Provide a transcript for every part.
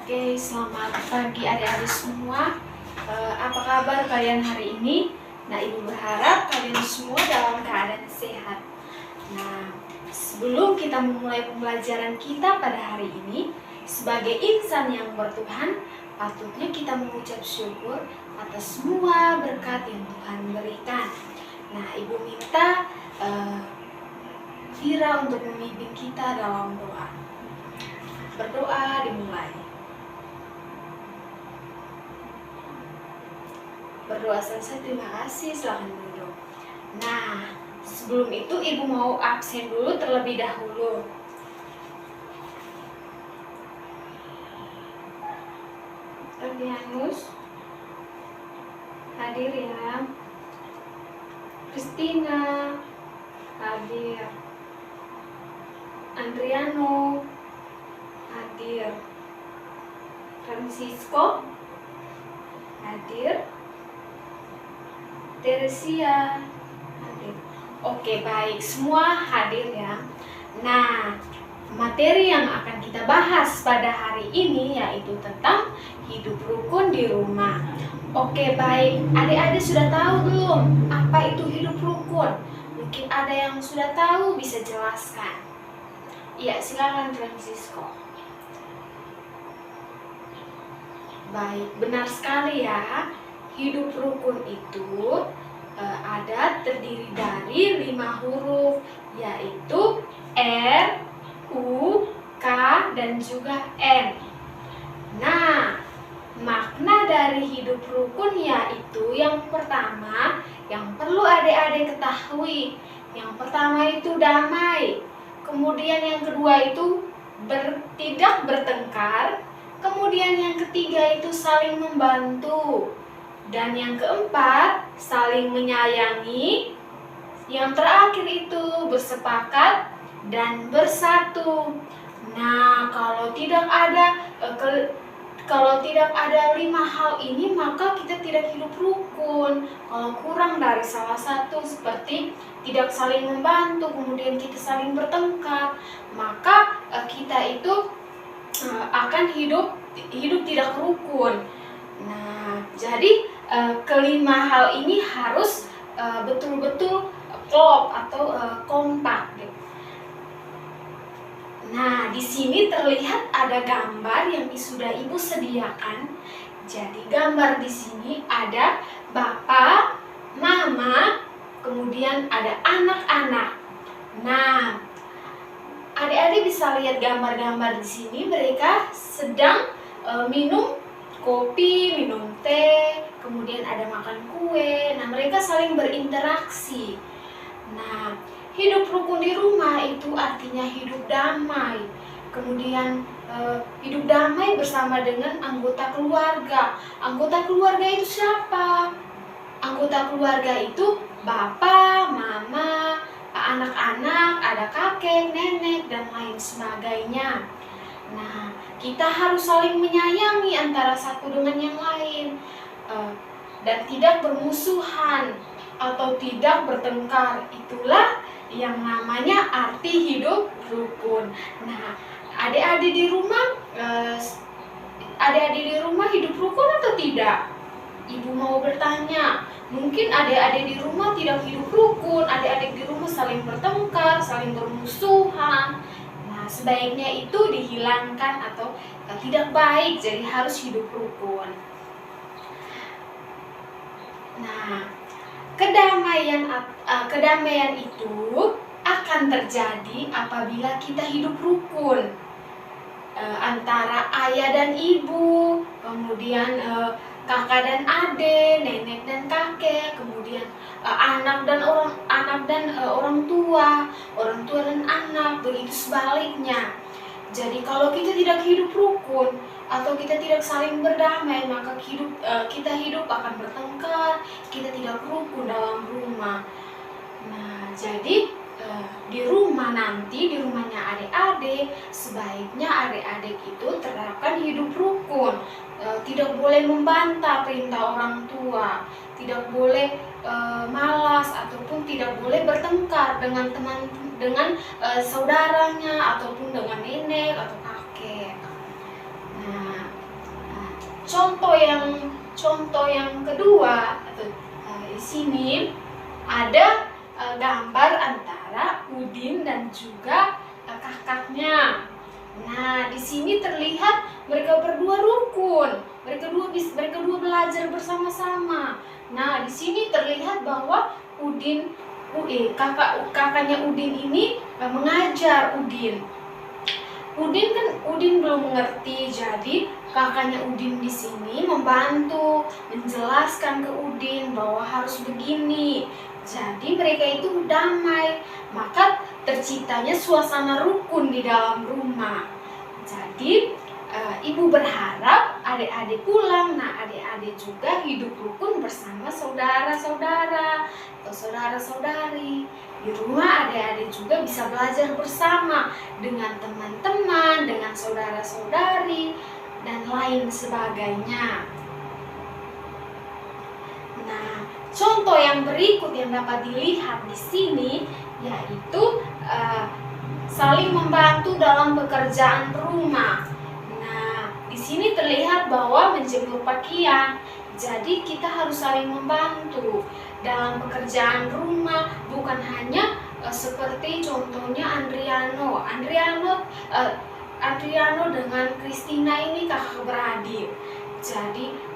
Oke, selamat pagi adik-adik semua. Apa kabar kalian hari ini? Nah, Ibu berharap kalian semua dalam keadaan sehat. Nah, sebelum kita memulai pembelajaran kita pada hari ini, sebagai insan yang bertuhan, patutnya kita mengucap syukur atas semua berkat yang Tuhan berikan. Nah, Ibu minta Vira untuk memimpin kita dalam doa. Berdoa dimulai. Berdoa selesai, terima kasih, silakan duduk. Nah, sebelum itu Ibu mau absen dulu terlebih dahulu. Erdianus hadir ya. Kristina hadir. Andriano hadir. Francisco hadir. Teresia hadir. Oke, baik, semua hadir ya. Nah, materi yang akan kita bahas pada hari ini yaitu tentang hidup rukun di rumah. Oke, baik, adik-adik sudah tahu belum apa itu hidup rukun? Mungkin ada yang sudah tahu, bisa jelaskan. Iya, silakan Francisco. Baik, benar sekali ya. Hidup rukun itu terdiri dari 5 huruf, yaitu R, U, K, dan juga N. Nah, makna dari hidup rukun yaitu yang pertama, yang perlu adik-adik ketahui. Yang pertama itu damai. Kemudian yang kedua itu tidak bertengkar. Kemudian yang ketiga itu saling membantu. Dan yang keempat, saling menyayangi. Yang terakhir itu bersepakat dan bersatu. Nah, kalau tidak ada 5 hal ini, maka kita tidak hidup rukun. Kalau kurang dari salah satu, seperti tidak saling membantu, kemudian kita saling bertengkar, maka kita itu akan hidup tidak rukun. Nah, jadi kelima hal ini harus betul-betul klop atau kompak gitu. Nah, di sini terlihat ada gambar yang sudah Ibu sediakan. Jadi gambar di sini ada Bapak, Mama, kemudian ada anak-anak. Nah, adik-adik bisa lihat gambar-gambar di sini, mereka sedang minum kopi, minum teh, kemudian ada makan kue. Nah, mereka saling berinteraksi. Nah, hidup rukun di rumah itu artinya hidup damai. Kemudian hidup damai bersama dengan anggota keluarga. Anggota keluarga itu siapa? Anggota keluarga itu bapak, mama, anak-anak, ada kakek, nenek, dan lain sebagainya. Nah, kita harus saling menyayangi antara satu dengan yang lain, dan tidak bermusuhan atau tidak bertengkar. Itulah yang namanya arti hidup rukun. Nah, adik-adik di rumah hidup rukun atau tidak? Ibu mau bertanya. Mungkin adik-adik di rumah tidak hidup rukun, adik-adik di rumah saling bertengkar, saling bermusuhan. Nah, sebaiknya itu dihilangkan atau tidak baik, jadi harus hidup rukun. Nah, kedamaian itu akan terjadi apabila kita hidup rukun antara ayah dan ibu, kemudian kakak dan adik, nenek dan kakek, kemudian anak dan orang tua dan anak, begitu sebaliknya. Jadi kalau kita tidak hidup rukun atau kita tidak saling berdamai, maka kita hidup akan bertengkar, kita tidak rukun dalam rumah. Nah, jadi di rumahnya adik-adik, sebaiknya adik-adik itu terapkan hidup rukun. Tidak boleh membantah perintah orang tua, tidak boleh malas, ataupun tidak boleh bertengkar dengan saudaranya ataupun dengan nenek atau kakek. Nah, contoh yang kedua, atau di sini ada gambar antara Udin dan juga kakaknya. Nah, di sini terlihat mereka berdua rukun. Mereka dua belajar bersama-sama. Nah, di sini terlihat bahwa kakaknya Udin ini mengajar Udin. Udin belum mengerti, jadi kakaknya Udin di sini membantu menjelaskan ke Udin bahwa harus begini. Jadi mereka itu damai, maka terciptanya suasana rukun di dalam rumah. Jadi ibu berharap adik-adik pulang, nah adik-adik juga hidup rukun bersama saudara-saudara atau saudara-saudari. Di rumah adik-adik juga bisa belajar bersama dengan teman-teman, dengan saudara-saudari, dan lain sebagainya. Nah, contoh yang berikut yang dapat dilihat di sini yaitu saling membantu dalam pekerjaan rumah. Nah, di sini terlihat bahwa menjemur pakaian. Jadi kita harus saling membantu dalam pekerjaan rumah, bukan hanya seperti contohnya Adriano dengan Christina ini kakak beradik. Jadi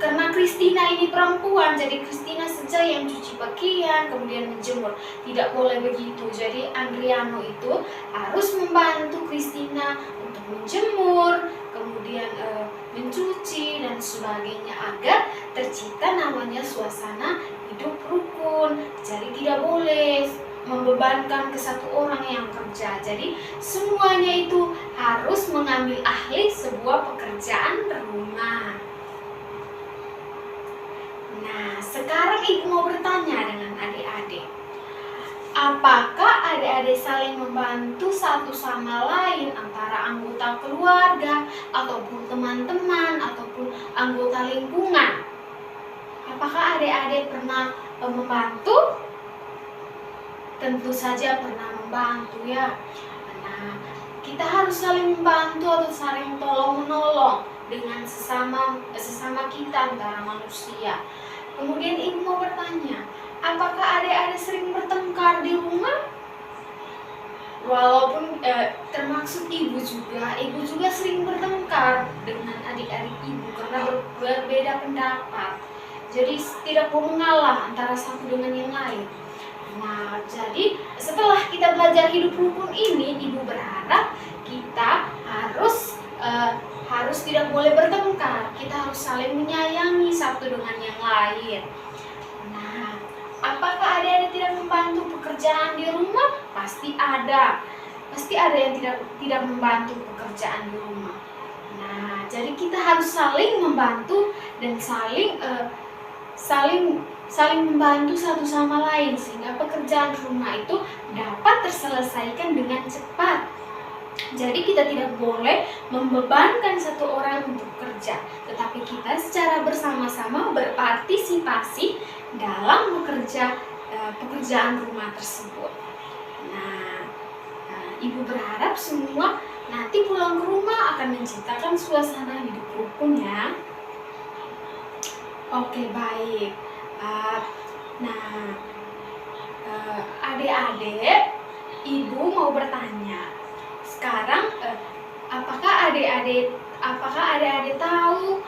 karena Christina ini perempuan, jadi Christina saja yang cuci pakaian, kemudian menjemur. Tidak boleh begitu. Jadi Adriano itu harus membantu Christina untuk menjemur, kemudian mencuci dan sebagainya, agar tercipta namanya suasana hidup rukun. Jadi tidak boleh membebankan ke satu orang yang kerja. Jadi semuanya itu harus mengambil alih sebuah pekerjaan rumah. Nah, sekarang ibu mau bertanya dengan adik-adik. Apakah adik-adik saling membantu satu sama lain antara anggota keluarga, ataupun teman-teman, ataupun anggota lingkungan? Apakah adik-adik pernah membantu? Tentu saja pernah membantu ya. Nah, kita harus saling membantu atau saling tolong-menolong dengan sesama kita antara manusia. Kemudian ibu mau bertanya, apakah adik-adik sering bertengkar di rumah? Walaupun termasuk ibu juga sering bertengkar dengan adik-adik ibu karena berbeda pendapat. Jadi tidak mau mengalah antara satu dengan yang lain. Nah, jadi setelah kita belajar hidup rukun ini, ibu berharap kita harus tidak boleh bertengkar. Kita harus saling menyayangi satu dengan yang lain. Nah, apakah adik-adik tidak membantu pekerjaan di rumah? Pasti ada yang tidak membantu pekerjaan di rumah. Nah, jadi kita harus saling membantu dan saling membantu satu sama lain sehingga pekerjaan rumah itu dapat terselesaikan dengan cepat. Jadi kita tidak boleh membebankan satu orang untuk kerja, tetapi kita secara bersama-sama berpartisipasi dalam pekerjaan rumah tersebut. Nah, ibu berharap semua nanti pulang ke rumah akan menciptakan suasana hidup rukun ya. Oke, baik. Adik-adik, ibu mau bertanya. Sekarang, apakah adik-adik tahu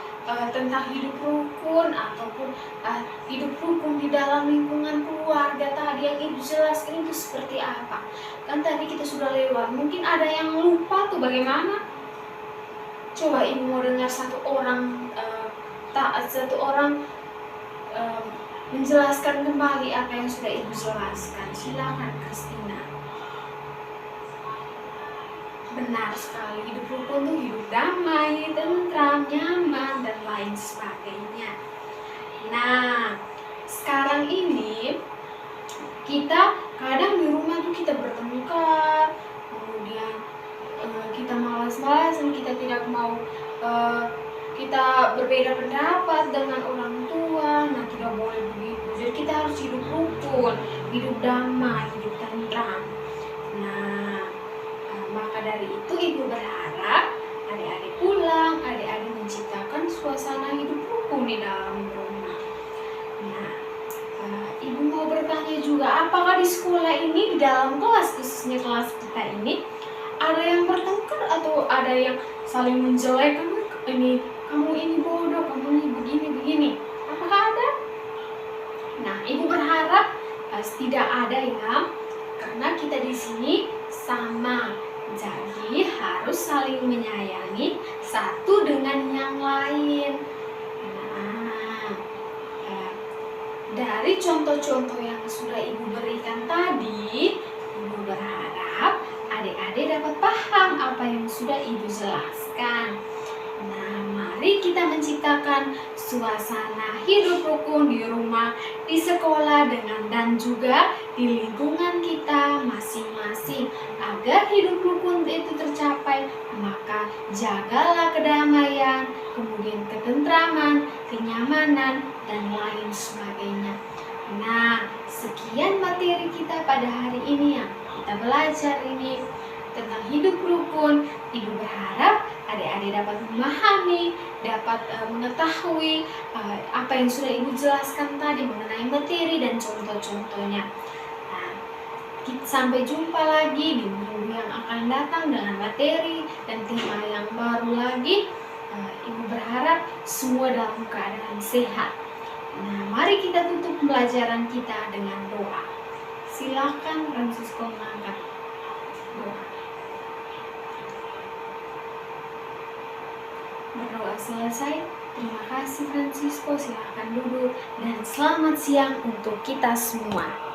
tentang hidup rukun ataupun hidup rukun di dalam lingkungan keluarga tadi yang ibu jelaskan itu seperti apa? Kan tadi kita sudah lewat, mungkin ada yang lupa tuh bagaimana? Coba ibu mau dengar satu orang menjelaskan kembali apa yang sudah ibu jelaskan. Silakan Christina. Benar sekali, hidup rukun itu hidup damai, tentram, nyaman, dan lain sebagainya. Nah, sekarang ini kita kadang di rumah tuh kita bertengkar, kemudian kita malas-malasan, kita tidak mau, kita berbeda pendapat dengan orang tua. Nah, tidak boleh begitu. Jadi kita harus hidup rukun, hidup damai, hidup tentram. Nah, maka dari itu ibu berharap adik-adik pulang, adik-adik menciptakan suasana hidup rukun di dalam sekolah ini, di dalam kelas, khususnya kelas kita ini, ada yang bertengkar atau ada yang saling menjelekkan, ini kamu ini bodoh, kamu ini begini. Apakah ada? Nah, ibu berharap tidak ada ya, karena kita di sini sama. Jadi harus saling menyayangi satu dengan yang lain. Nah, dari contoh-contoh yang sudah ibu berikan tadi, ibu berharap adik-adik dapat paham apa yang sudah ibu jelaskan. Nah, mari kita menciptakan suasana hidup rukun di rumah, di sekolah, dan juga di lingkungan kita masing-masing. Agar hidup rukun itu tercapai, maka jagalah kedamaian, kemudian ketentraman, kenyamanan, dan lain sebagainya. Nah, sekian materi kita pada hari ini yang kita belajar ini tentang hidup rukun. Ibu berharap adik-adik dapat memahami, dapat mengetahui apa yang sudah ibu jelaskan tadi mengenai materi dan contoh-contohnya. Nah, sampai jumpa lagi di minggu yang akan datang dengan materi dan tema yang baru lagi. Ibu berharap semua dalam keadaan sehat. Nah, mari kita tutup pembelajaran kita dengan doa. Silakan Francisco mengangkat doa. Berdoa selesai. Terima kasih Francisco, silakan duduk dan selamat siang untuk kita semua.